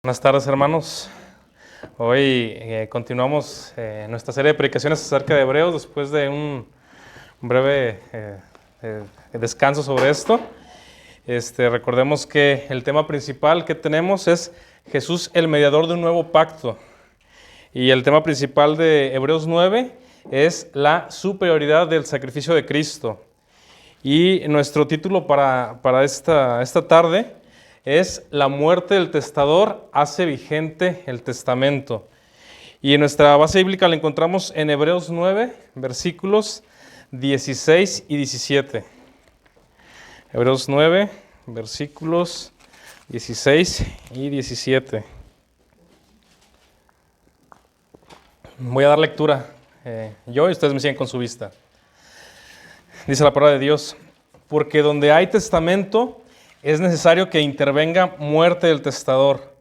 Buenas tardes, hermanos. Hoy continuamos nuestra serie de predicaciones acerca de Hebreos después de un breve descanso sobre esto. Recordemos que el tema principal que tenemos es Jesús, el mediador de un nuevo pacto. Y el tema principal de Hebreos 9 es la superioridad del sacrificio de Cristo. Y nuestro título para esta tarde es La muerte del testador hace vigente el testamento. Y en nuestra base bíblica la encontramos en Hebreos 9, versículos 16 y 17. Hebreos 9, versículos 16 y 17. Voy a dar lectura yo y ustedes me siguen con su vista. Dice la palabra de Dios: porque donde hay testamento es necesario que intervenga muerte del testador,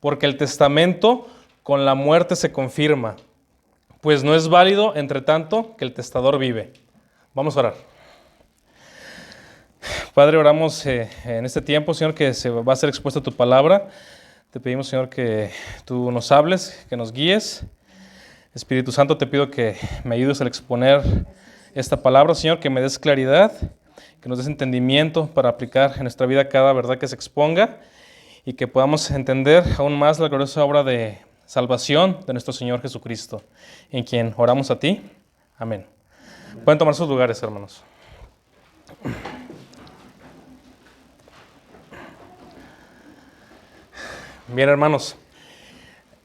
porque el testamento con la muerte se confirma, pues no es válido entre tanto que el testador vive. Vamos a orar. Padre, oramos en este tiempo, Señor, que se va a ser expuesta tu palabra. Te pedimos, Señor, que tú nos hables, que nos guíes. Espíritu Santo, te pido que me ayudes al exponer esta palabra, Señor, que me des claridad, que nos des entendimiento para aplicar en nuestra vida cada verdad que se exponga y que podamos entender aún más la gloriosa obra de salvación de nuestro Señor Jesucristo, en quien oramos a ti. Amén. Pueden tomar sus lugares, hermanos. Bien, hermanos,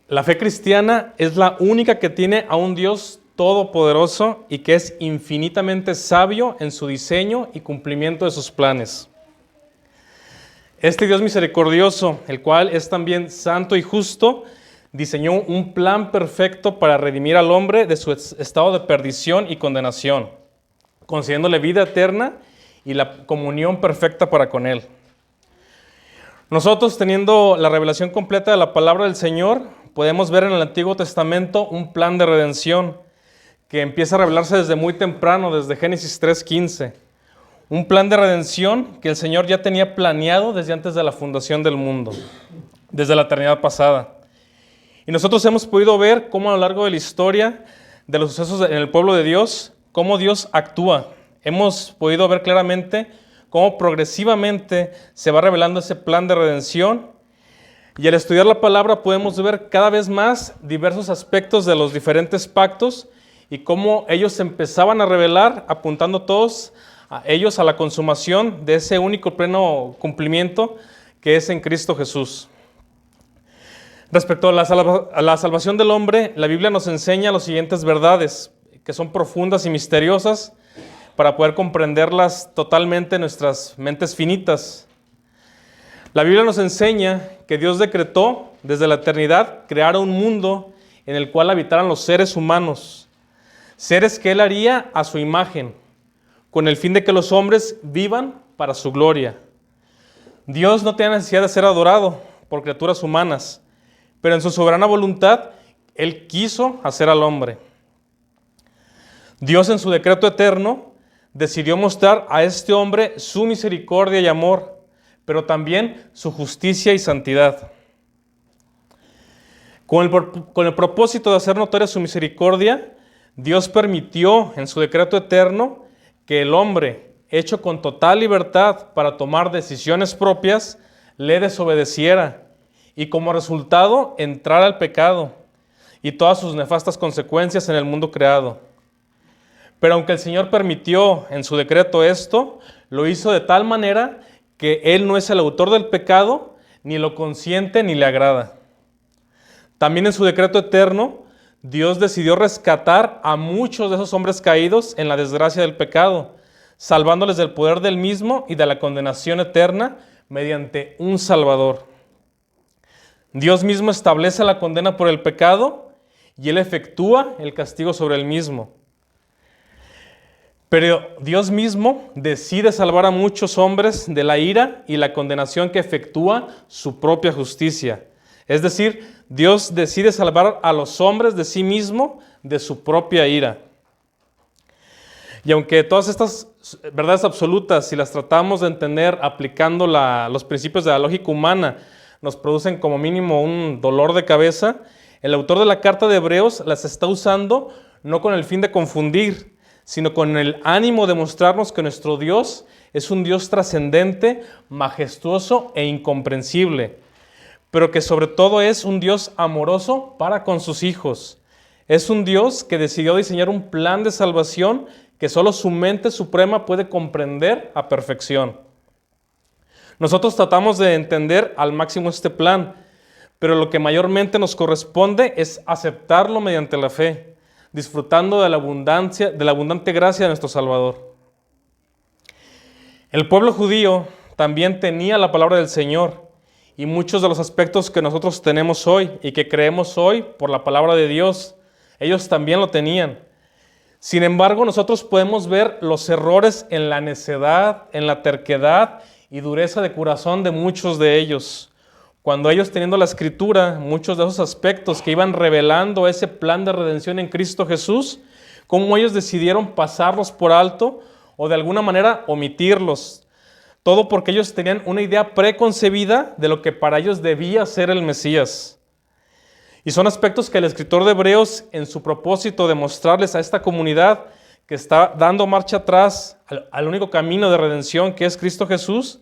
la fe cristiana es la única que tiene a un Dios todopoderoso y que es infinitamente sabio en su diseño y cumplimiento de sus planes. Este Dios misericordioso, el cual es también santo y justo, diseñó un plan perfecto para redimir al hombre de su estado de perdición y condenación, concediéndole vida eterna y la comunión perfecta para con Él. Nosotros, teniendo la revelación completa de la palabra del Señor, podemos ver en el Antiguo Testamento un plan de redención que empieza a revelarse desde muy temprano, desde Génesis 3:15. Un plan de redención que el Señor ya tenía planeado desde antes de la fundación del mundo, desde la eternidad pasada. Y nosotros hemos podido ver cómo a lo largo de la historia de los sucesos en el pueblo de Dios, cómo Dios actúa. Hemos podido ver claramente cómo progresivamente se va revelando ese plan de redención. Y al estudiar la palabra podemos ver cada vez más diversos aspectos de los diferentes pactos y cómo ellos se empezaban a revelar, apuntando todos a ellos a la consumación de ese único pleno cumplimiento que es en Cristo Jesús. Respecto a la salvación del hombre, la Biblia nos enseña las siguientes verdades, que son profundas y misteriosas para poder comprenderlas totalmente en nuestras mentes finitas. La Biblia nos enseña que Dios decretó desde la eternidad crear un mundo en el cual habitaran los seres humanos, seres que Él haría a su imagen, con el fin de que los hombres vivan para su gloria. Dios no tiene necesidad de ser adorado por criaturas humanas, pero en su soberana voluntad, Él quiso hacer al hombre. Dios, en su decreto eterno, decidió mostrar a este hombre su misericordia y amor, pero también su justicia y santidad. Con el propósito de hacer notoria su misericordia, Dios permitió en su decreto eterno que el hombre, hecho con total libertad para tomar decisiones propias, le desobedeciera y como resultado entrara al pecado y todas sus nefastas consecuencias en el mundo creado. Pero aunque el Señor permitió en su decreto esto, lo hizo de tal manera que Él no es el autor del pecado, ni lo consiente ni le agrada. También en su decreto eterno, Dios decidió rescatar a muchos de esos hombres caídos en la desgracia del pecado, salvándoles del poder del mismo y de la condenación eterna mediante un Salvador. Dios mismo establece la condena por el pecado y Él efectúa el castigo sobre el mismo. Pero Dios mismo decide salvar a muchos hombres de la ira y la condenación que efectúa su propia justicia. Es decir, Dios decide salvar a los hombres de sí mismo de su propia ira. Y aunque todas estas verdades absolutas, si las tratamos de entender aplicando los principios de la lógica humana, nos producen como mínimo un dolor de cabeza, el autor de la carta de Hebreos las está usando no con el fin de confundir, sino con el ánimo de mostrarnos que nuestro Dios es un Dios trascendente, majestuoso e incomprensible, pero que sobre todo es un Dios amoroso para con sus hijos. Es un Dios que decidió diseñar un plan de salvación que solo su mente suprema puede comprender a perfección. Nosotros tratamos de entender al máximo este plan, pero lo que mayormente nos corresponde es aceptarlo mediante la fe, disfrutando de la abundante gracia de nuestro Salvador. El pueblo judío también tenía la palabra del Señor y muchos de los aspectos que nosotros tenemos hoy y que creemos hoy por la palabra de Dios, ellos también lo tenían. Sin embargo, nosotros podemos ver los errores en la necedad, en la terquedad y dureza de corazón de muchos de ellos. Cuando ellos, teniendo la Escritura, muchos de esos aspectos que iban revelando ese plan de redención en Cristo Jesús, cómo ellos decidieron pasarlos por alto o de alguna manera omitirlos. Todo porque ellos tenían una idea preconcebida de lo que para ellos debía ser el Mesías. Y son aspectos que el escritor de Hebreos, en su propósito de mostrarles a esta comunidad que está dando marcha atrás al único camino de redención que es Cristo Jesús,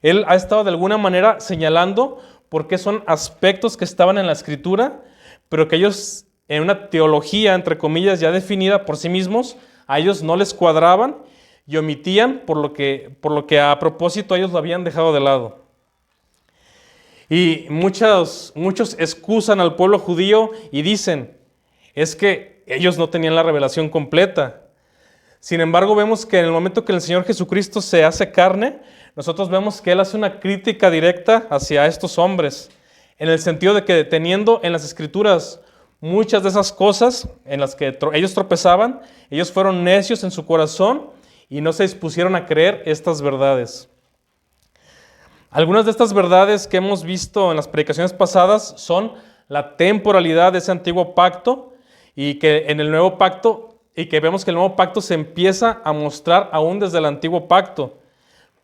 él ha estado de alguna manera señalando por qué son aspectos que estaban en la Escritura, pero que ellos, en una teología, entre comillas, ya definida por sí mismos, a ellos no les cuadraban y omitían por lo que a propósito ellos lo habían dejado de lado. Y muchos excusan al pueblo judío y dicen, es que ellos no tenían la revelación completa. Sin embargo, vemos que en el momento que el Señor Jesucristo se hace carne, nosotros vemos que Él hace una crítica directa hacia estos hombres, en el sentido de que teniendo en las Escrituras muchas de esas cosas en las que ellos tropezaban, ellos fueron necios en su corazón y no se dispusieron a creer estas verdades. Algunas de estas verdades que hemos visto en las predicaciones pasadas son la temporalidad de ese antiguo pacto y que en el nuevo pacto, y que vemos que el nuevo pacto se empieza a mostrar aún desde el antiguo pacto.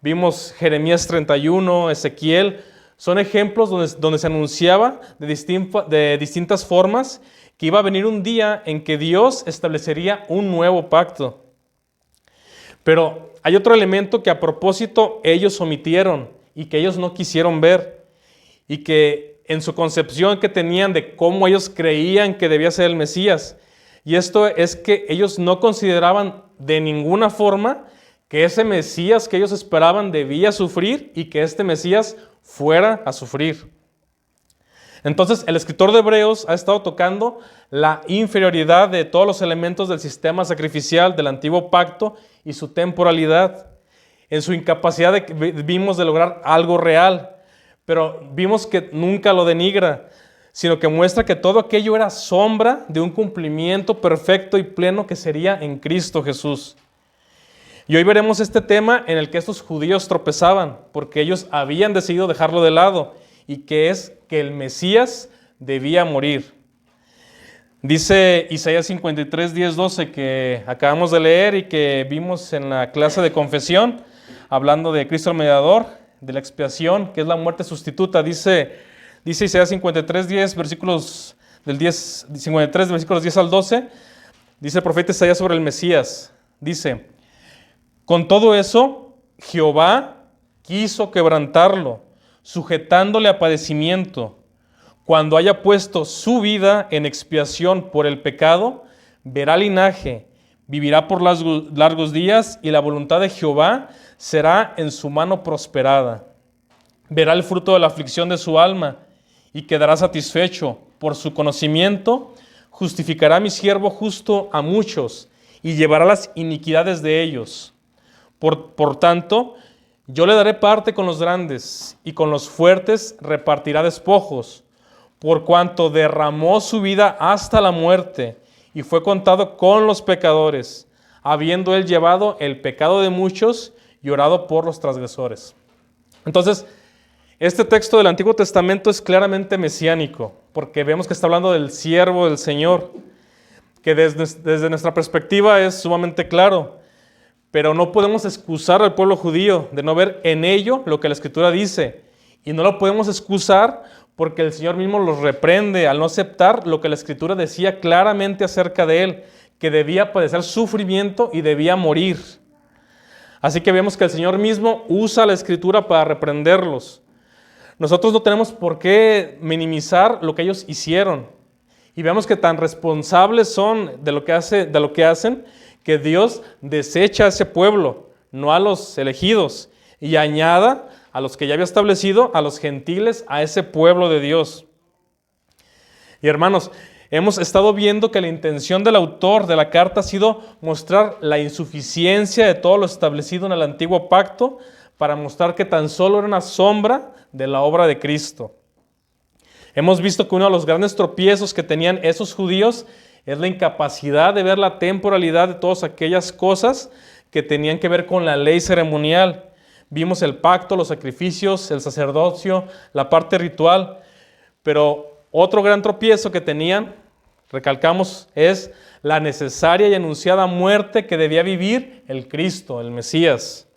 Vimos Jeremías 31, Ezequiel, son ejemplos donde se anunciaba de distintas formas que iba a venir un día en que Dios establecería un nuevo pacto. Pero hay otro elemento que a propósito ellos omitieron y que ellos no quisieron ver, y que en su concepción que tenían de cómo ellos creían que debía ser el Mesías, y esto es que ellos no consideraban de ninguna forma que ese Mesías que ellos esperaban debía sufrir y que este Mesías fuera a sufrir. Entonces el escritor de Hebreos ha estado tocando la inferioridad de todos los elementos del sistema sacrificial del antiguo pacto y su temporalidad, en su incapacidad vimos de lograr algo real, pero vimos que nunca lo denigra, sino que muestra que todo aquello era sombra de un cumplimiento perfecto y pleno que sería en Cristo Jesús. Y hoy veremos este tema en el que estos judíos tropezaban, porque ellos habían decidido dejarlo de lado, y que es que el Mesías debía morir. Dice Isaías 53, 10, 12, que acabamos de leer y que vimos en la clase de confesión, hablando de Cristo el mediador, de la expiación, que es la muerte sustituta. Dice Isaías 53, 10, versículos del 10, 53, versículos 10 al 12, dice el profeta Isaías sobre el Mesías, dice, con todo eso, Jehová quiso quebrantarlo, sujetándole a padecimiento. Cuando haya puesto su vida en expiación por el pecado, verá linaje, vivirá por largos días y la voluntad de Jehová será en su mano prosperada. Verá el fruto de la aflicción de su alma y quedará satisfecho. Por su conocimiento justificará mi siervo justo a muchos y llevará las iniquidades de ellos. Por tanto, yo le daré parte con los grandes y con los fuertes repartirá despojos, por cuanto derramó su vida hasta la muerte y fue contado con los pecadores, habiendo él llevado el pecado de muchos y orado por los transgresores. Entonces, este texto del Antiguo Testamento es claramente mesiánico, porque vemos que está hablando del siervo del Señor, que desde nuestra perspectiva es sumamente claro, pero no podemos excusar al pueblo judío de no ver en ello lo que la Escritura dice, Y no lo podemos excusar porque el Señor mismo los reprende al no aceptar lo que la Escritura decía claramente acerca de Él, que debía padecer sufrimiento y debía morir. Así que vemos que el Señor mismo usa la Escritura para reprenderlos. Nosotros no tenemos por qué minimizar lo que ellos hicieron. Y vemos que tan responsables son de lo que hacen, que Dios desecha a ese pueblo, no a los elegidos, y añada a los que ya había establecido, a los gentiles, a ese pueblo de Dios. Y hermanos, hemos estado viendo que la intención del autor de la carta ha sido mostrar la insuficiencia de todo lo establecido en el antiguo pacto para mostrar que tan solo era una sombra de la obra de Cristo. Hemos visto que uno de los grandes tropiezos que tenían esos judíos es la incapacidad de ver la temporalidad de todas aquellas cosas que tenían que ver con la ley ceremonial. Vimos el pacto, los sacrificios, el sacerdocio, la parte ritual, pero otro gran tropiezo que tenían, recalcamos, es la necesaria y anunciada muerte que debía vivir el Cristo, el Mesías.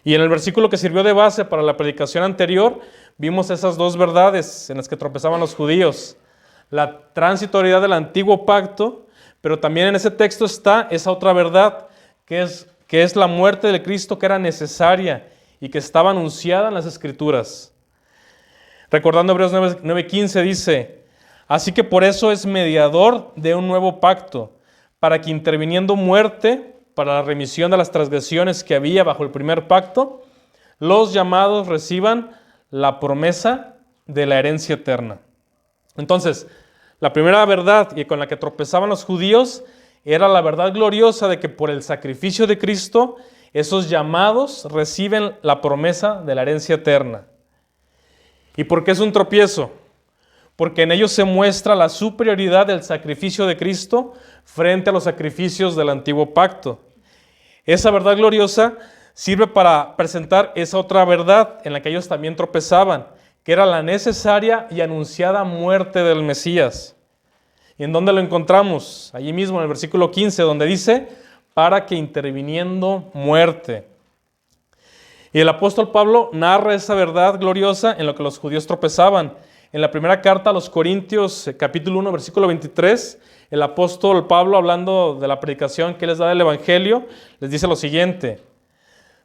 Y en el versículo que sirvió de base para la predicación anterior, vimos esas dos verdades en las que tropezaban los judíos. La transitoriedad del antiguo pacto, pero también en ese texto está esa otra verdad, que es la muerte de Cristo que era necesaria y que estaba anunciada en las Escrituras. Recordando Hebreos 9:15 dice, así que por eso es mediador de un nuevo pacto, para que interviniendo muerte para la remisión de las transgresiones que había bajo el primer pacto, los llamados reciban la promesa de la herencia eterna. Entonces, la primera verdad y con la que tropezaban los judíos era la verdad gloriosa de que por el sacrificio de Cristo, esos llamados reciben la promesa de la herencia eterna. ¿Y por qué es un tropiezo? Porque en ellos se muestra la superioridad del sacrificio de Cristo frente a los sacrificios del antiguo pacto. Esa verdad gloriosa sirve para presentar esa otra verdad en la que ellos también tropezaban, que era la necesaria y anunciada muerte del Mesías. ¿Y en dónde lo encontramos? Allí mismo en el versículo 15, donde dice, para que interviniendo muerte. Y el apóstol Pablo narra esa verdad gloriosa en lo que los judíos tropezaban. En la primera carta a los Corintios, capítulo 1, versículo 23, el apóstol Pablo, hablando de la predicación que les da del Evangelio, les dice lo siguiente.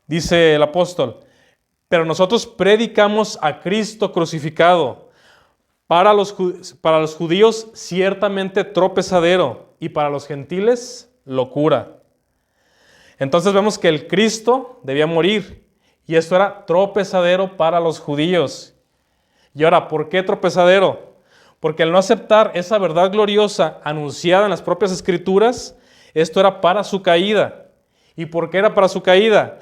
Dice el apóstol, pero nosotros predicamos a Cristo crucificado, para los judíos ciertamente tropezadero y para los gentiles locura. Entonces vemos que el Cristo debía morir y esto era tropezadero para los judíos. Y ahora, ¿por qué tropezadero? Porque al no aceptar esa verdad gloriosa anunciada en las propias Escrituras, esto era para su caída. ¿Y por qué era para su caída?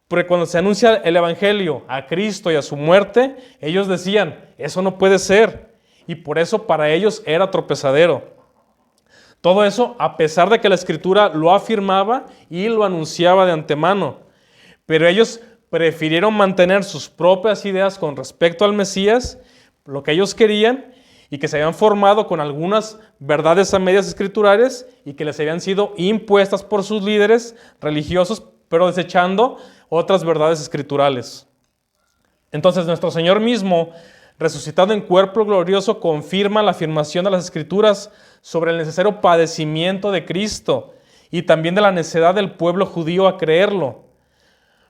Porque cuando se anuncia el Evangelio a Cristo y a su muerte, ellos decían, eso no puede ser. Y por eso para ellos era tropezadero. Todo eso a pesar de que la Escritura lo afirmaba y lo anunciaba de antemano. Pero ellos prefirieron mantener sus propias ideas con respecto al Mesías, lo que ellos querían, y que se habían formado con algunas verdades a medias escriturales y que les habían sido impuestas por sus líderes religiosos, pero desechando otras verdades escriturales. Entonces nuestro Señor mismo, resucitado en cuerpo glorioso, confirma la afirmación de las Escrituras sobre el necesario padecimiento de Cristo y también de la necedad del pueblo judío a creerlo.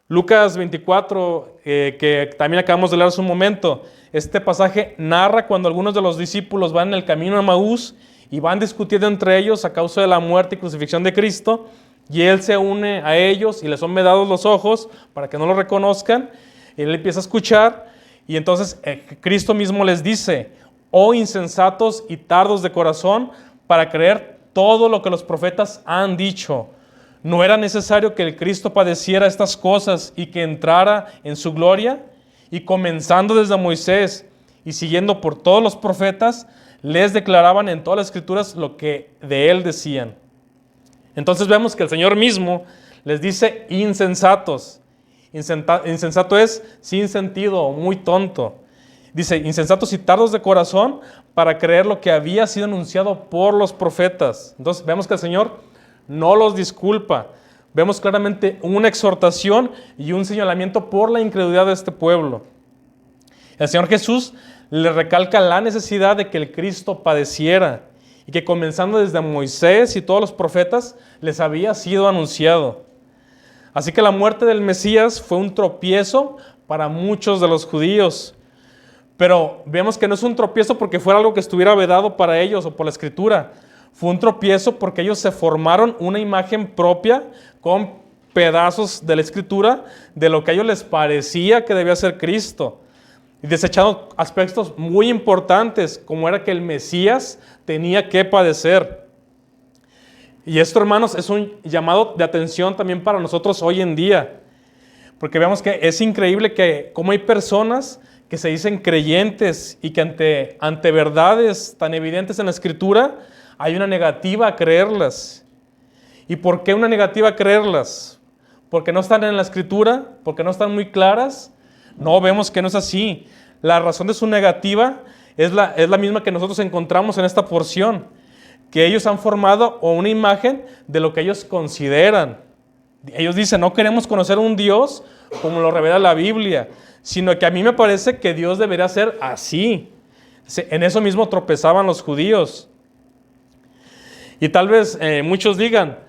Lucas 24, que también acabamos de leer hace un momento, este pasaje narra cuando algunos de los discípulos van en el camino a Emaús y van discutiendo entre ellos a causa de la muerte y crucifixión de Cristo, y Él se une a ellos y les son vedados los ojos para que no lo reconozcan, y Él empieza a escuchar, y entonces Cristo mismo les dice, oh insensatos y tardos de corazón, para creer todo lo que los profetas han dicho. ¿No era necesario que el Cristo padeciera estas cosas y que entrara en su gloria? Y comenzando desde Moisés y siguiendo por todos los profetas, les declaraban en todas las Escrituras lo que de Él decían. Entonces vemos que el Señor mismo les dice insensatos. Insensato es sin sentido o muy tonto. Dice, insensatos y tardos de corazón para creer lo que había sido anunciado por los profetas. Entonces vemos que el Señor no los disculpa. Vemos claramente una exhortación y un señalamiento por la incredulidad de este pueblo. El Señor Jesús le recalca la necesidad de que el Cristo padeciera y que comenzando desde Moisés y todos los profetas les había sido anunciado. Así que la muerte del Mesías fue un tropiezo para muchos de los judíos. Pero vemos que no es un tropiezo porque fuera algo que estuviera vedado para ellos o por la Escritura. Fue un tropiezo porque ellos se formaron una imagen propia con pedazos de la Escritura de lo que a ellos les parecía que debía ser Cristo. Y desechando aspectos muy importantes, como era que el Mesías tenía que padecer. Y esto, hermanos, es un llamado de atención también para nosotros hoy en día. Porque vemos que es increíble que como hay personas que se dicen creyentes y que ante verdades tan evidentes en la Escritura hay una negativa a creerlas. ¿Y por qué una negativa a creerlas? ¿Porque no están en la Escritura? ¿Porque no están muy claras? No, vemos que no es así. La razón de su negativa es la misma que nosotros encontramos en esta porción, que ellos han formado una imagen de lo que ellos consideran. Ellos dicen, no queremos conocer un Dios como lo revela la Biblia, sino que a mí me parece que Dios debería ser así. En eso mismo tropezaban los judíos. Y tal vez muchos digan,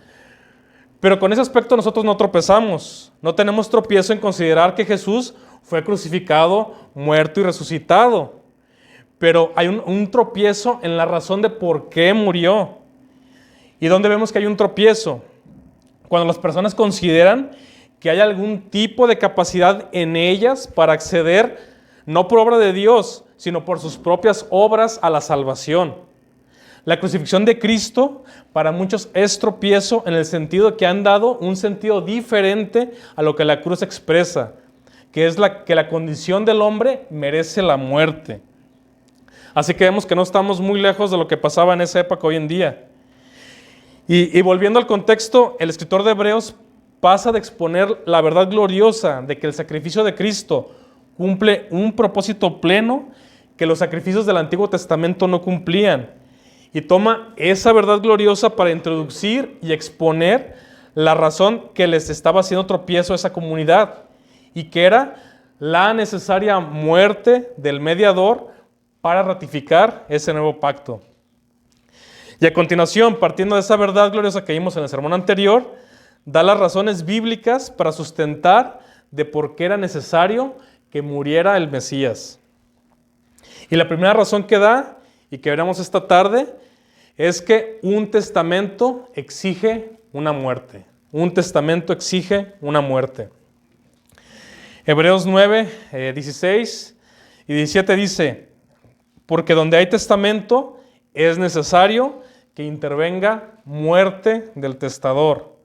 pero con ese aspecto nosotros no tropezamos. No tenemos tropiezo en considerar que Jesús fue crucificado, muerto y resucitado. Pero hay un tropiezo en la razón de por qué murió. ¿Y dónde vemos que hay un tropiezo? Cuando las personas consideran que hay algún tipo de capacidad en ellas para acceder, no por obra de Dios, sino por sus propias obras a la salvación. La crucifixión de Cristo para muchos es tropiezo en el sentido que han dado un sentido diferente a lo que la cruz expresa, que es que la condición del hombre merece la muerte. Así que vemos que no estamos muy lejos de lo que pasaba en esa época hoy en día. Y volviendo al contexto, el escritor de Hebreos pasa de exponer la verdad gloriosa de que el sacrificio de Cristo cumple un propósito pleno que los sacrificios del Antiguo Testamento no cumplían. Y toma esa verdad gloriosa para introducir y exponer la razón que les estaba haciendo tropiezo a esa comunidad y que era la necesaria muerte del mediador para ratificar ese nuevo pacto. Y a continuación, partiendo de esa verdad gloriosa que vimos en el sermón anterior, da las razones bíblicas para sustentar de por qué era necesario que muriera el Mesías. Y la primera razón que da, y que veremos esta tarde, es que un testamento exige una muerte. Un testamento exige una muerte. Hebreos 9, 16 y 17 dice, porque donde hay testamento es necesario que intervenga muerte del testador,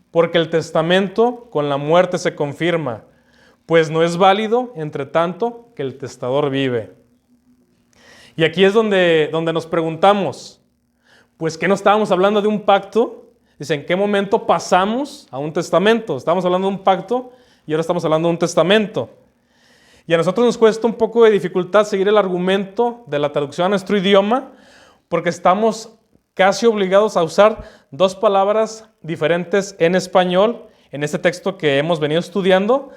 porque el testamento con la muerte se confirma, pues no es válido entre tanto que el testador vive. Y aquí es donde nos preguntamos, pues ¿qué no estábamos hablando de un pacto? Dice, ¿en qué momento pasamos a un testamento? Estábamos hablando de un pacto y ahora estamos hablando de un testamento. Y a nosotros nos cuesta un poco de dificultad seguir el argumento de la traducción a nuestro idioma, porque estamos casi obligados a usar dos palabras diferentes en español, en este texto que hemos venido estudiando,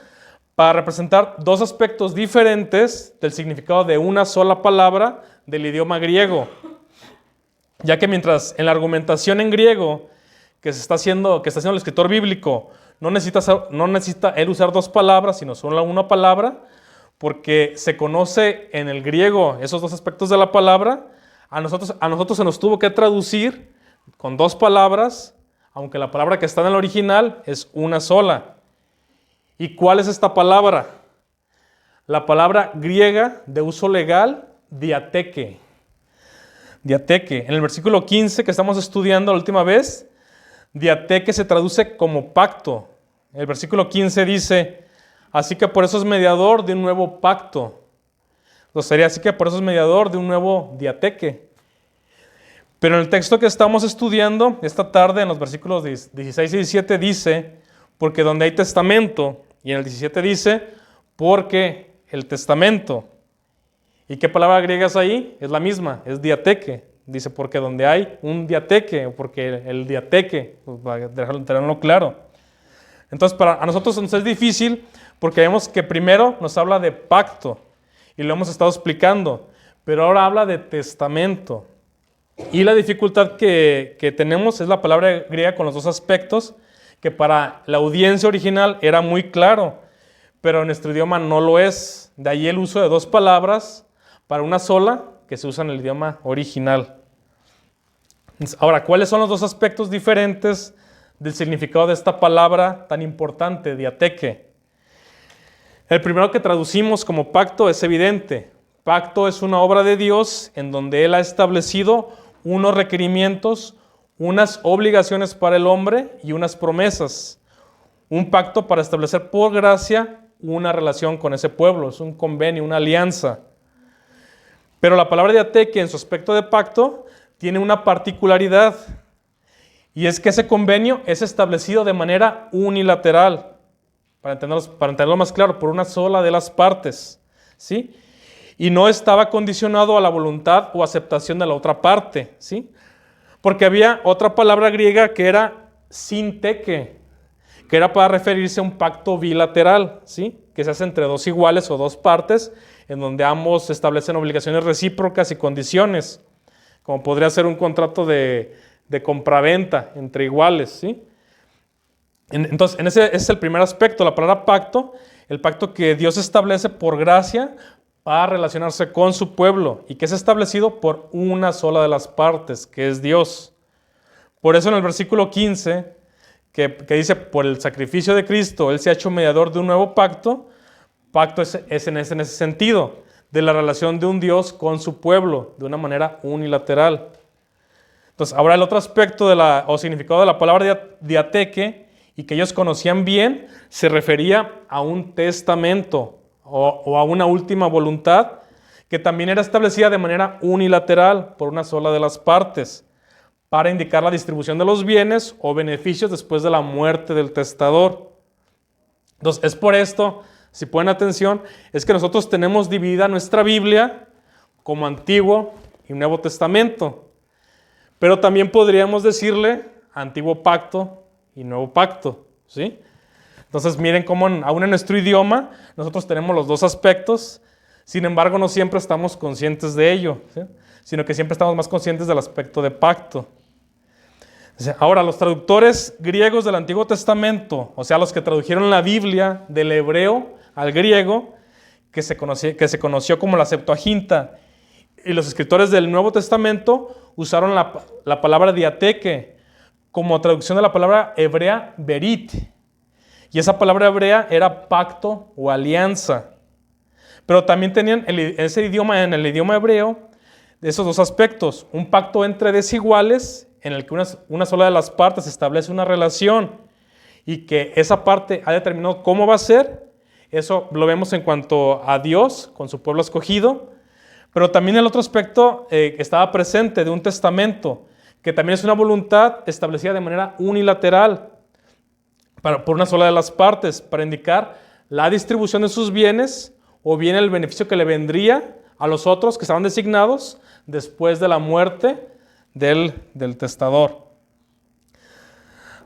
para representar dos aspectos diferentes del significado de una sola palabra del idioma griego. Ya que mientras en la argumentación en griego que está haciendo el escritor bíblico, no necesita él usar dos palabras, sino solo una palabra, porque se conoce en el griego esos dos aspectos de la palabra, a nosotros se nos tuvo que traducir con dos palabras, aunque la palabra que está en el original es una sola. ¿Y cuál es esta palabra? La palabra griega de uso legal, diateke. Diateke. En el versículo 15 que estamos estudiando la última vez, diateke se traduce como pacto. El versículo 15 dice, así que por eso es mediador de un nuevo pacto. Sería así que por eso es mediador de un nuevo diateke. Pero en el texto que estamos estudiando esta tarde, en los versículos 16 y 17, dice, porque donde hay testamento, y en el 17 dice, porque el testamento. ¿Y qué palabra griega es ahí? Es la misma, es diateke. Dice, porque donde hay un diateke, o porque el diateke, pues, para tenerlo claro. Entonces, a nosotros nos es difícil, porque vemos que primero nos habla de pacto. y lo hemos estado explicando, pero ahora habla de testamento. Y la dificultad que tenemos es la palabra griega con los dos aspectos, que para la audiencia original era muy claro, pero en nuestro idioma no lo es. De ahí el uso de dos palabras para una sola que se usa en el idioma original. Ahora, ¿cuáles son los dos aspectos diferentes del significado de esta palabra tan importante, diateque? El primero que traducimos como pacto es evidente. Pacto es una obra de Dios en donde Él ha establecido unos requerimientos, unas obligaciones para el hombre y unas promesas. Un pacto para establecer por gracia una relación con ese pueblo. Es un convenio, una alianza. Pero la palabra diateque en su aspecto de pacto tiene una particularidad. Y es que ese convenio es establecido de manera unilateral. Para entenderlo más claro, por una sola de las partes, ¿sí? Y no estaba condicionado a la voluntad o aceptación de la otra parte, ¿sí? Porque había otra palabra griega que era sinteque, que era para referirse a un pacto bilateral, ¿sí? Que se hace entre dos iguales o dos partes, en donde ambos establecen obligaciones recíprocas y condiciones, como podría ser un contrato de compraventa entre iguales, ¿sí? Entonces, ese es el primer aspecto, la palabra pacto, el pacto que Dios establece por gracia para relacionarse con su pueblo y que es establecido por una sola de las partes, que es Dios. Por eso en el versículo 15, que dice, por el sacrificio de Cristo, Él se ha hecho mediador de un nuevo pacto, pacto es en ese sentido, de la relación de un Dios con su pueblo, de una manera unilateral. Entonces, ahora el otro aspecto o significado de la palabra diateque, y que ellos conocían bien, se refería a un testamento o a una última voluntad que también era establecida de manera unilateral por una sola de las partes para indicar la distribución de los bienes o beneficios después de la muerte del testador. Entonces, es por esto, si ponen atención, es que nosotros tenemos dividida nuestra Biblia como Antiguo y Nuevo Testamento, pero también podríamos decirle Antiguo Pacto y Nuevo Pacto, ¿sí? Entonces miren cómo aún en nuestro idioma nosotros tenemos los dos aspectos, sin embargo no siempre estamos conscientes de ello, ¿sí? Sino que siempre estamos más conscientes del aspecto de pacto. Ahora, los traductores griegos del Antiguo Testamento, o sea, los que tradujeron la Biblia del hebreo al griego, que se conoció como la Septuaginta, y los escritores del Nuevo Testamento usaron la palabra diateque como traducción de la palabra hebrea berit. Y esa palabra hebrea era pacto o alianza. Pero también tenían en el idioma hebreo, esos dos aspectos. Un pacto entre desiguales, en el que una sola de las partes establece una relación y que esa parte ha determinado cómo va a ser. Eso lo vemos en cuanto a Dios con su pueblo escogido. Pero también el otro aspecto que estaba presente de un testamento, que también es una voluntad establecida de manera unilateral por una sola de las partes, para indicar la distribución de sus bienes o bien el beneficio que le vendría a los otros que estaban designados después de la muerte del testador.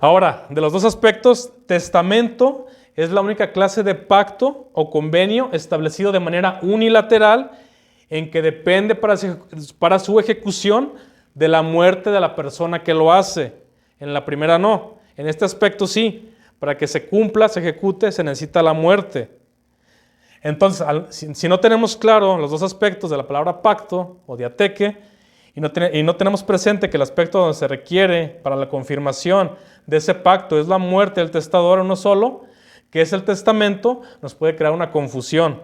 Ahora, de los dos aspectos, testamento es la única clase de pacto o convenio establecido de manera unilateral en que depende para su ejecución de la muerte de la persona que lo hace. En la primera no. En este aspecto sí. Para que se cumpla, se ejecute, se necesita la muerte. Entonces, si no tenemos claro los dos aspectos de la palabra pacto o diateque, y no tenemos presente que el aspecto donde se requiere para la confirmación de ese pacto es la muerte del testador uno solo, que es el testamento, nos puede crear una confusión.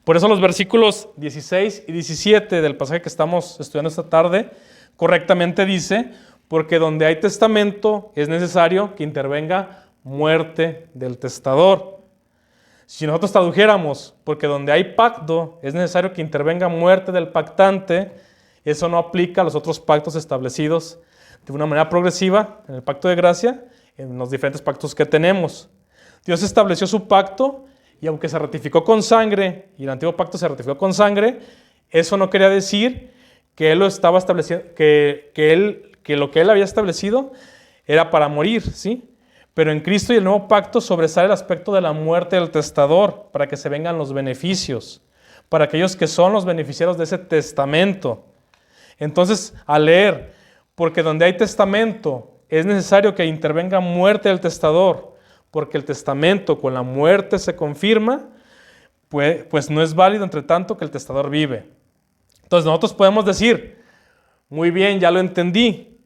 Por eso los versículos 16 y 17 del pasaje que estamos estudiando esta tarde correctamente dice, porque donde hay testamento es necesario que intervenga muerte del testador. Si nosotros tradujéramos, porque donde hay pacto es necesario que intervenga muerte del pactante, eso no aplica a los otros pactos establecidos de una manera progresiva en el pacto de gracia, en los diferentes pactos que tenemos. Dios estableció su pacto y aunque se ratificó con sangre, y el antiguo pacto se ratificó con sangre, eso no quería decir que Él lo estaba estableciendo, que lo que Él había establecido era para morir, ¿sí? Pero en Cristo y el nuevo pacto sobresale el aspecto de la muerte del testador, para que se vengan los beneficios, para aquellos que son los beneficiarios de ese testamento. Entonces, al leer, porque donde hay testamento es necesario que intervenga muerte del testador, porque el testamento con la muerte se confirma, pues no es válido entre tanto que el testador vive. Entonces nosotros podemos decir, muy bien, ya lo entendí,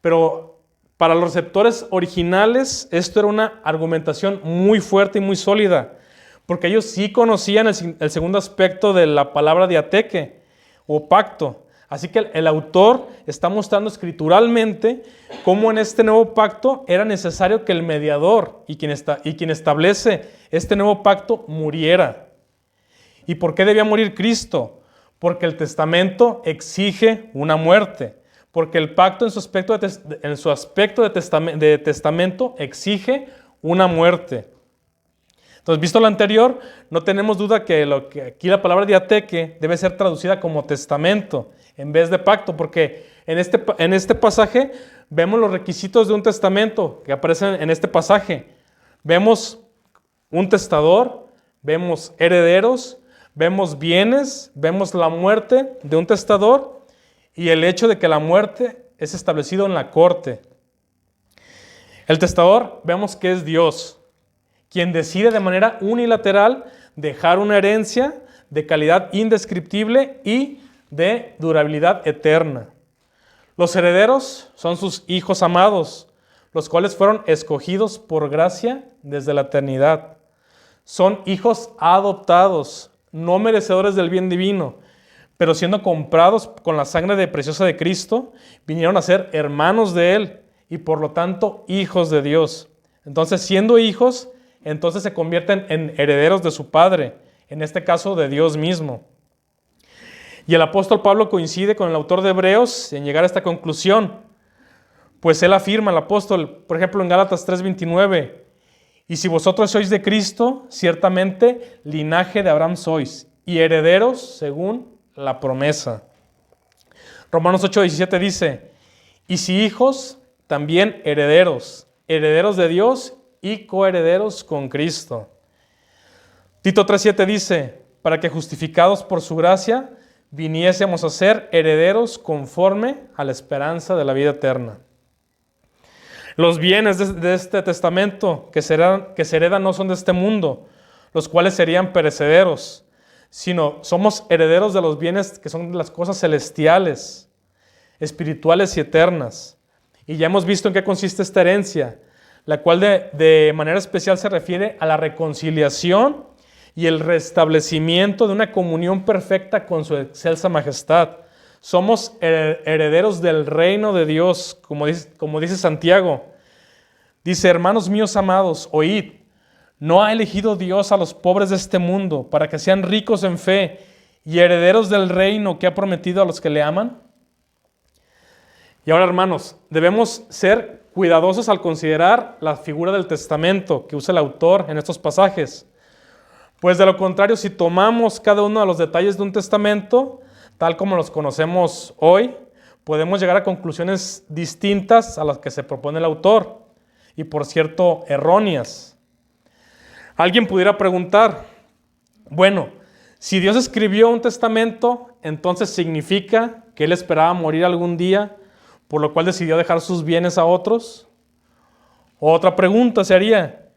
pero para los receptores originales esto era una argumentación muy fuerte y muy sólida, porque ellos sí conocían el segundo aspecto de la palabra diateque o pacto. Así que el autor está mostrando escrituralmente cómo en este nuevo pacto era necesario que el mediador y quien establece este nuevo pacto muriera. ¿Y por qué debía morir Cristo? Porque el testamento exige una muerte. Porque el pacto en su aspecto de testamento exige una muerte. Entonces, visto lo anterior, no tenemos duda que aquí la palabra diateque debe ser traducida como testamento en vez de pacto, porque en este pasaje vemos los requisitos de un testamento que aparecen en este pasaje. Vemos un testador, vemos herederos, vemos bienes, vemos la muerte de un testador y el hecho de que la muerte es establecido en la corte. El testador vemos que es Dios, quien decide de manera unilateral dejar una herencia de calidad indescriptible y de durabilidad eterna. Los herederos son sus hijos amados, los cuales fueron escogidos por gracia desde la eternidad. Son hijos adoptados, no merecedores del bien divino, pero siendo comprados con la sangre preciosa de Cristo, vinieron a ser hermanos de Él y por lo tanto hijos de Dios. Entonces, siendo hijos, entonces se convierten en herederos de su Padre, en este caso de Dios mismo. Y el apóstol Pablo coincide con el autor de Hebreos en llegar a esta conclusión, pues él afirma, el apóstol, por ejemplo en Gálatas 3:29, y si vosotros sois de Cristo, ciertamente linaje de Abraham sois, y herederos según la promesa. Romanos 8:17 dice, y si hijos, también herederos, herederos de Dios y coherederos con Cristo. Tito 3:7 dice, para que justificados por su gracia, viniésemos a ser herederos conforme a la esperanza de la vida eterna. Los bienes de este testamento que se heredan no son de este mundo, los cuales serían perecederos, sino somos herederos de los bienes que son de las cosas celestiales, espirituales y eternas. Y ya hemos visto en qué consiste esta herencia, la cual de manera especial se refiere a la reconciliación y el restablecimiento de una comunión perfecta con su excelsa majestad. Somos herederos del reino de Dios, como dice Santiago. Dice, hermanos míos amados, oíd, ¿no ha elegido Dios a los pobres de este mundo para que sean ricos en fe y herederos del reino que ha prometido a los que le aman? Y ahora, hermanos, debemos ser cuidadosos al considerar la figura del testamento que usa el autor en estos pasajes. Pues de lo contrario, si tomamos cada uno de los detalles de un testamento, tal como los conocemos hoy, podemos llegar a conclusiones distintas a las que se propone el autor, y por cierto, erróneas. Alguien pudiera preguntar, bueno, si Dios escribió un testamento, entonces significa que Él esperaba morir algún día, por lo cual decidió dejar sus bienes a otros. Otra pregunta sería,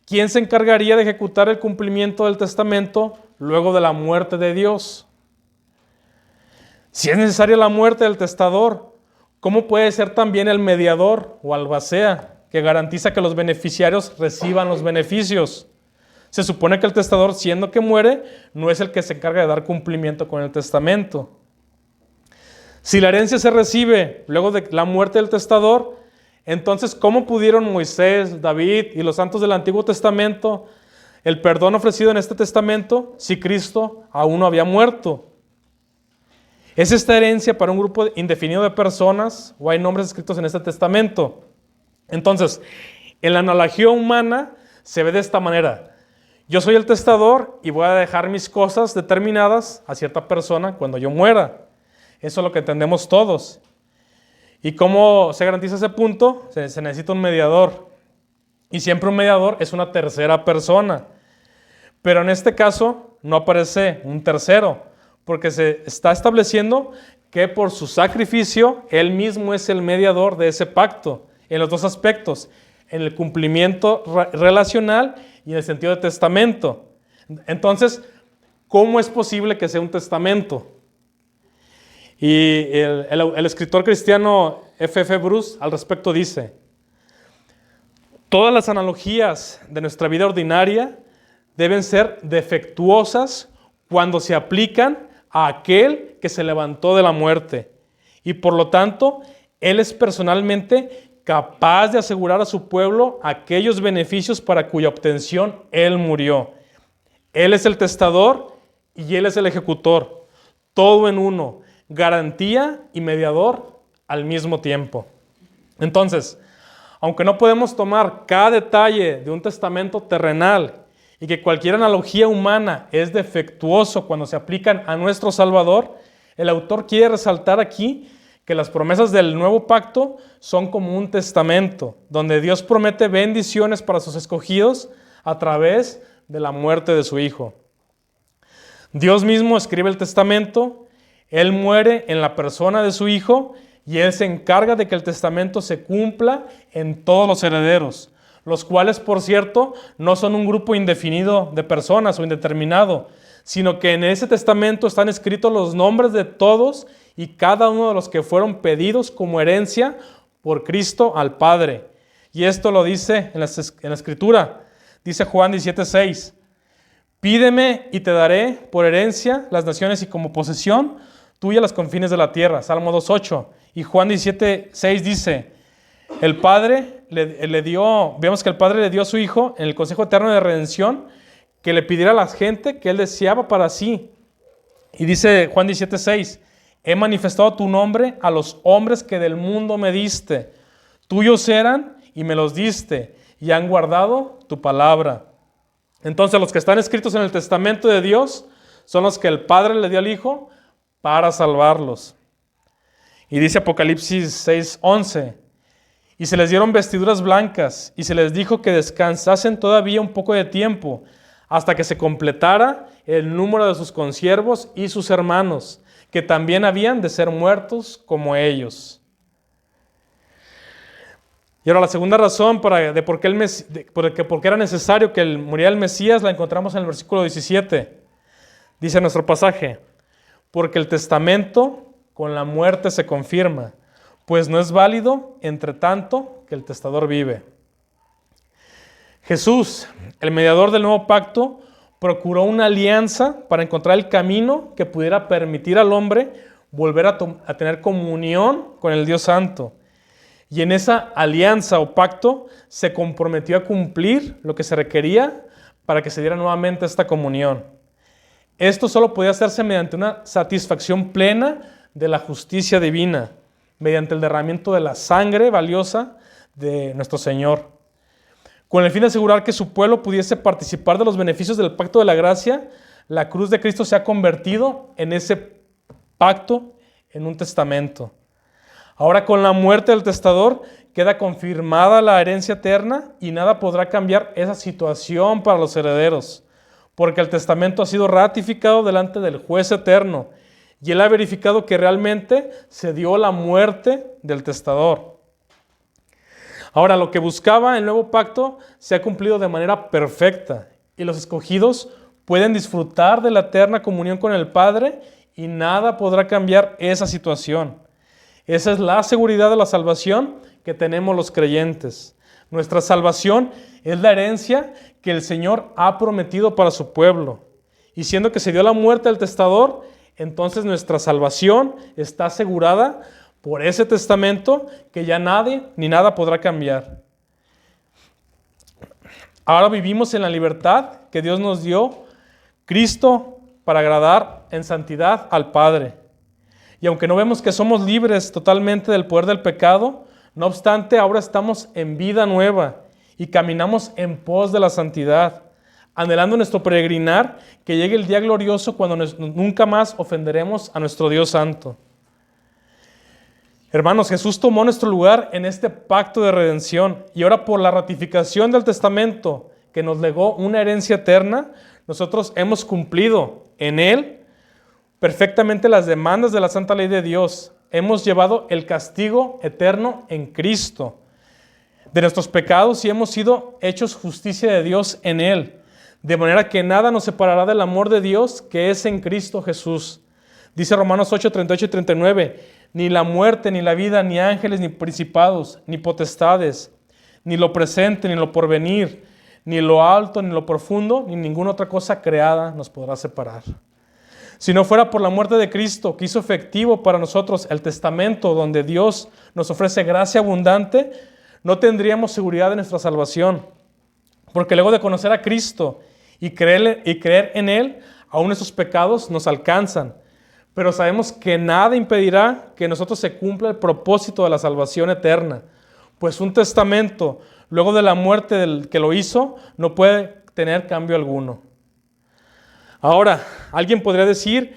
¿quién se encargaría de ejecutar el cumplimiento del testamento luego de la muerte de Dios? Si es necesaria la muerte del testador, ¿cómo puede ser también el mediador o albacea que garantiza que los beneficiarios reciban los beneficios? Se supone que el testador, siendo que muere, no es el que se encarga de dar cumplimiento con el testamento. Si la herencia se recibe luego de la muerte del testador, entonces, ¿cómo pudieron Moisés, David y los santos del Antiguo Testamento el perdón ofrecido en este testamento si Cristo aún no había muerto? ¿Es esta herencia para un grupo indefinido de personas o hay nombres escritos en este testamento? Entonces, en la analogía humana se ve de esta manera. Yo soy el testador y voy a dejar mis cosas determinadas a cierta persona cuando yo muera. Eso es lo que entendemos todos. ¿Y cómo se garantiza ese punto? Se necesita un mediador. Y siempre un mediador es una tercera persona. Pero en este caso, no aparece un tercero, porque se está estableciendo que por su sacrificio, Él mismo es el mediador de ese pacto, en los dos aspectos, en el cumplimiento relacional y en el sentido de testamento. Entonces, ¿cómo es posible que sea un testamento? Y el escritor cristiano F.F. Bruce al respecto dice: todas las analogías de nuestra vida ordinaria deben ser defectuosas cuando se aplican a aquel que se levantó de la muerte. Y por lo tanto, Él es personalmente capaz de asegurar a su pueblo aquellos beneficios para cuya obtención Él murió. Él es el testador y Él es el ejecutor. Todo en uno, garantía y mediador al mismo tiempo. Entonces, aunque no podemos tomar cada detalle de un testamento terrenal y que cualquier analogía humana es defectuoso cuando se aplican a nuestro Salvador, el autor quiere resaltar aquí que las promesas del nuevo pacto son como un testamento, donde Dios promete bendiciones para sus escogidos a través de la muerte de su Hijo. Dios mismo escribe el testamento, Él muere en la persona de su Hijo y Él se encarga de que el testamento se cumpla en todos los herederos, los cuales, por cierto, no son un grupo indefinido de personas o indeterminado, sino que en ese testamento están escritos los nombres de todos y cada uno de los que fueron pedidos como herencia por Cristo al Padre. Y esto lo dice en la Escritura. Dice Juan 17:6, pídeme y te daré por herencia las naciones y como posesión tuya los confines de la tierra. Salmo 2:8. Y Juan 17:6 dice, el Padre vemos que el Padre le dio a su Hijo en el consejo eterno de redención que le pidiera a la gente que Él deseaba para sí. Y dice Juan 17:6, he manifestado tu nombre a los hombres que del mundo me diste. Tuyos eran y me los diste y han guardado tu palabra. Entonces los que están escritos en el testamento de Dios son los que el Padre le dio al Hijo para salvarlos. Y dice Apocalipsis 6:11, y se les dieron vestiduras blancas y se les dijo que descansasen todavía un poco de tiempo hasta que se completara el número de sus consiervos y sus hermanos, que también habían de ser muertos como ellos. Y ahora la segunda razón de por qué era necesario que muriera el Mesías la encontramos en el versículo 17. Dice nuestro pasaje, porque el testamento con la muerte se confirma, pues no es válido entre tanto que el testador vive. Jesús, el mediador del nuevo pacto, procuró una alianza para encontrar el camino que pudiera permitir al hombre volver a tener comunión con el Dios Santo. Y en esa alianza o pacto se comprometió a cumplir lo que se requería para que se diera nuevamente esta comunión. Esto solo podía hacerse mediante una satisfacción plena de la justicia divina, mediante el derramamiento de la sangre valiosa de nuestro Señor. Con el fin de asegurar que su pueblo pudiese participar de los beneficios del pacto de la gracia, la cruz de Cristo se ha convertido en ese pacto, en un testamento. Ahora con la muerte del testador queda confirmada la herencia eterna y nada podrá cambiar esa situación para los herederos, porque el testamento ha sido ratificado delante del juez eterno y él ha verificado que realmente se dio la muerte del testador. Ahora, lo que buscaba el nuevo pacto se ha cumplido de manera perfecta y los escogidos pueden disfrutar de la eterna comunión con el Padre y nada podrá cambiar esa situación. Esa es la seguridad de la salvación que tenemos los creyentes. Nuestra salvación es la herencia que el Señor ha prometido para su pueblo. Y siendo que se dio la muerte del testador, entonces nuestra salvación está asegurada por ese testamento que ya nadie ni nada podrá cambiar. Ahora vivimos en la libertad que Dios nos dio, Cristo, para agradar en santidad al Padre. Y aunque no vemos que somos libres totalmente del poder del pecado, no obstante, ahora estamos en vida nueva y caminamos en pos de la santidad, anhelando nuestro peregrinar que llegue el día glorioso cuando nunca más ofenderemos a nuestro Dios Santo. Hermanos, Jesús tomó nuestro lugar en este pacto de redención y ahora por la ratificación del testamento que nos legó una herencia eterna, nosotros hemos cumplido en Él perfectamente las demandas de la santa ley de Dios. Hemos llevado el castigo eterno en Cristo de nuestros pecados y hemos sido hechos justicia de Dios en Él. De manera que nada nos separará del amor de Dios que es en Cristo Jesús. Dice Romanos 8, 38 y 39, ni la muerte, ni la vida, ni ángeles, ni principados, ni potestades, ni lo presente, ni lo porvenir, ni lo alto, ni lo profundo, ni ninguna otra cosa creada nos podrá separar. Si no fuera por la muerte de Cristo, que hizo efectivo para nosotros el testamento donde Dios nos ofrece gracia abundante, no tendríamos seguridad de nuestra salvación. Porque luego de conocer a Cristo y creer en Él, aún esos pecados nos alcanzan. Pero sabemos que nada impedirá que nosotros se cumpla el propósito de la salvación eterna. Pues un testamento, luego de la muerte del que lo hizo, no puede tener cambio alguno. Ahora, alguien podría decir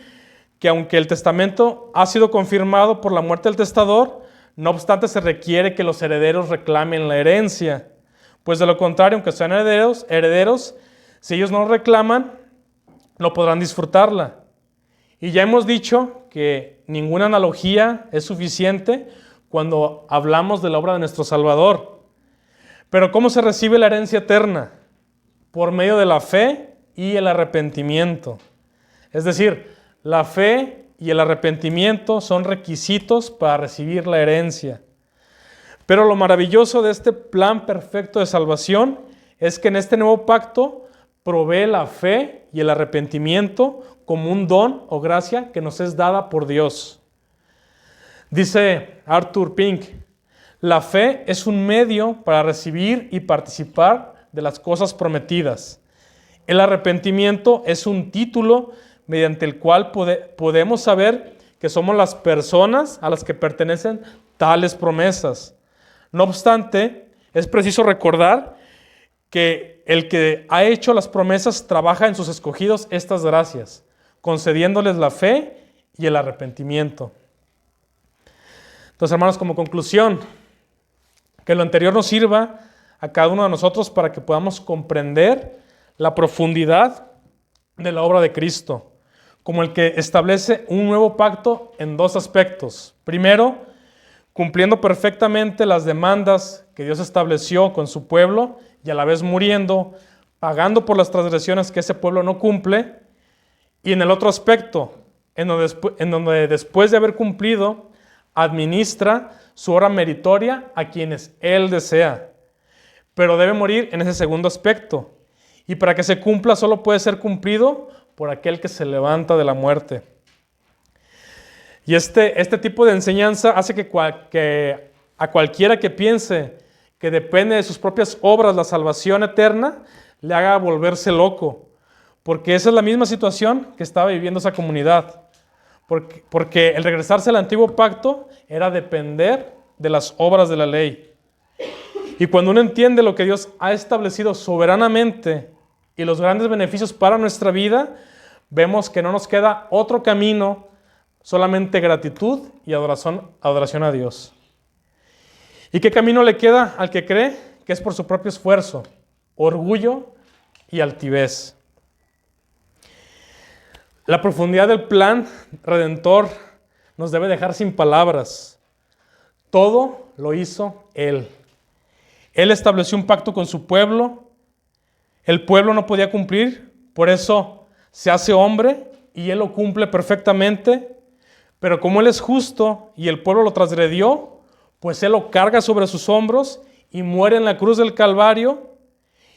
que aunque el testamento ha sido confirmado por la muerte del testador, no obstante se requiere que los herederos reclamen la herencia. Pues de lo contrario, aunque sean herederos, si ellos no lo reclaman, no podrán disfrutarla. Y ya hemos dicho que ninguna analogía es suficiente cuando hablamos de la obra de nuestro Salvador. Pero ¿cómo se recibe la herencia eterna? Por medio de la fe y el arrepentimiento. Es decir, la fe y el arrepentimiento son requisitos para recibir la herencia. Pero lo maravilloso de este plan perfecto de salvación es que en este nuevo pacto provee la fe y el arrepentimiento como un don o gracia que nos es dada por Dios. Dice Arthur Pink, la fe es un medio para recibir y participar de las cosas prometidas. El arrepentimiento es un título mediante el cual podemos saber que somos las personas a las que pertenecen tales promesas. No obstante, es preciso recordar que el que ha hecho las promesas trabaja en sus escogidos estas gracias, concediéndoles la fe y el arrepentimiento. Entonces, hermanos, como conclusión, que lo anterior nos sirva a cada uno de nosotros para que podamos comprender la profundidad de la obra de Cristo, como el que establece un nuevo pacto en dos aspectos. Primero, cumpliendo perfectamente las demandas que Dios estableció con su pueblo y a la vez muriendo, pagando por las transgresiones que ese pueblo no cumple. Y en el otro aspecto, en donde después de haber cumplido, administra su obra meritoria a quienes Él desea. Pero debe morir en ese segundo aspecto. Y para que se cumpla solo puede ser cumplido por aquel que se levanta de la muerte. Y este tipo de enseñanza hace que a cualquiera que piense que depende de sus propias obras la salvación eterna, le haga volverse loco. Porque esa es la misma situación que estaba viviendo esa comunidad. Porque el regresarse al antiguo pacto era depender de las obras de la ley. Y cuando uno entiende lo que Dios ha establecido soberanamente y los grandes beneficios para nuestra vida, vemos que no nos queda otro camino, solamente gratitud y adoración a Dios. ¿Y qué camino le queda al que cree? Que es por su propio esfuerzo, orgullo y altivez. La profundidad del plan redentor nos debe dejar sin palabras. Todo lo hizo Él. Él estableció un pacto con su pueblo. El pueblo no podía cumplir, por eso se hace hombre y Él lo cumple perfectamente. Pero como Él es justo y el pueblo lo transgredió, pues Él lo carga sobre sus hombros y muere en la cruz del Calvario.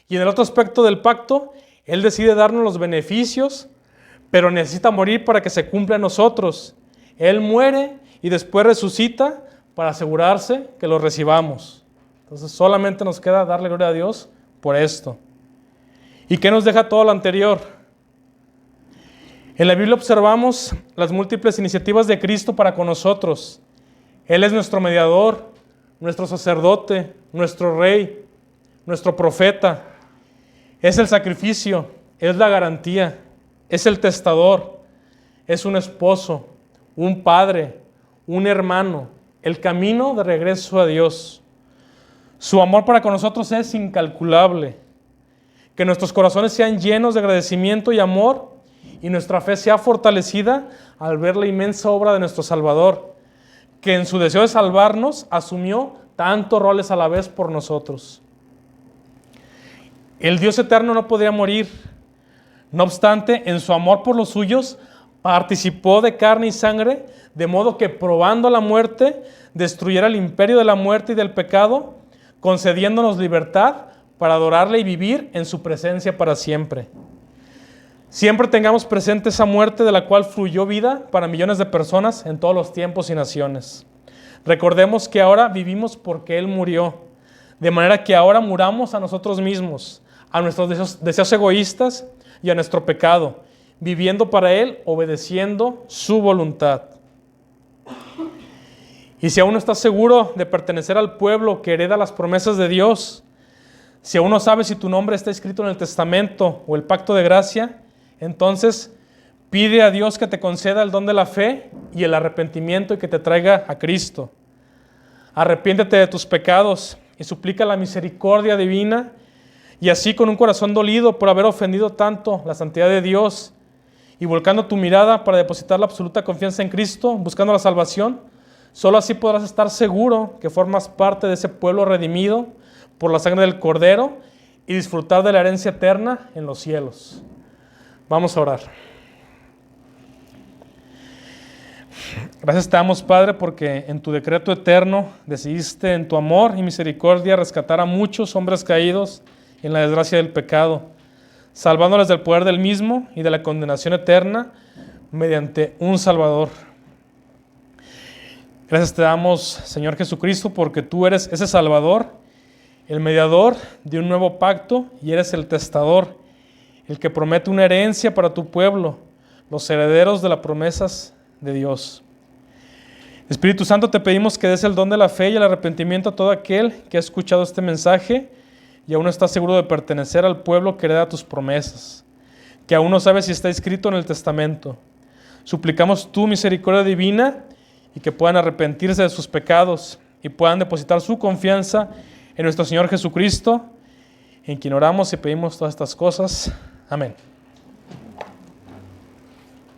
Y en el otro aspecto del pacto, Él decide darnos los beneficios, pero necesita morir para que se cumpla en nosotros. Él muere y después resucita para asegurarse que lo recibamos. Entonces solamente nos queda darle gloria a Dios por esto. ¿Y qué nos deja todo lo anterior? En la Biblia observamos las múltiples iniciativas de Cristo para con nosotros. Él es nuestro mediador, nuestro sacerdote, nuestro rey, nuestro profeta. Es el sacrificio, es la garantía, es el testador, es un esposo, un padre, un hermano, el camino de regreso a Dios. Su amor para con nosotros es incalculable. Que nuestros corazones sean llenos de agradecimiento y amor y nuestra fe sea fortalecida al ver la inmensa obra de nuestro Salvador, que en su deseo de salvarnos asumió tantos roles a la vez por nosotros. El Dios eterno no podía morir. No obstante, en su amor por los suyos, participó de carne y sangre, de modo que probando la muerte, destruyera el imperio de la muerte y del pecado, concediéndonos libertad para adorarle y vivir en su presencia para siempre. Siempre tengamos presente esa muerte de la cual fluyó vida para millones de personas en todos los tiempos y naciones. Recordemos que ahora vivimos porque Él murió, de manera que ahora muramos a nosotros mismos, a nuestros deseos egoístas y a nuestro pecado, viviendo para Él, obedeciendo su voluntad. Y si aún no estás seguro de pertenecer al pueblo que hereda las promesas de Dios, si aún no sabes si tu nombre está escrito en el testamento o el pacto de gracia, entonces pide a Dios que te conceda el don de la fe y el arrepentimiento y que te traiga a Cristo. Arrepiéntete de tus pecados y suplica la misericordia divina, y así con un corazón dolido por haber ofendido tanto la santidad de Dios y volcando tu mirada para depositar la absoluta confianza en Cristo, buscando la salvación, solo así podrás estar seguro que formas parte de ese pueblo redimido por la sangre del Cordero y disfrutar de la herencia eterna en los cielos. Vamos a orar. Gracias te damos, Padre, porque en tu decreto eterno decidiste en tu amor y misericordia rescatar a muchos hombres caídos en la desgracia del pecado, salvándoles del poder del mismo y de la condenación eterna mediante un Salvador. Gracias te damos, Señor Jesucristo, porque tú eres ese Salvador, el mediador de un nuevo pacto, y eres el testador, el que promete una herencia para tu pueblo, los herederos de las promesas de Dios. Espíritu Santo, te pedimos que des el don de la fe y el arrepentimiento a todo aquel que ha escuchado este mensaje y aún no está seguro de pertenecer al pueblo que hereda tus promesas, que aún no sabe si está escrito en el testamento. Suplicamos tu misericordia divina y que puedan arrepentirse de sus pecados y puedan depositar su confianza en nuestro Señor Jesucristo, en quien oramos y pedimos todas estas cosas. Amén.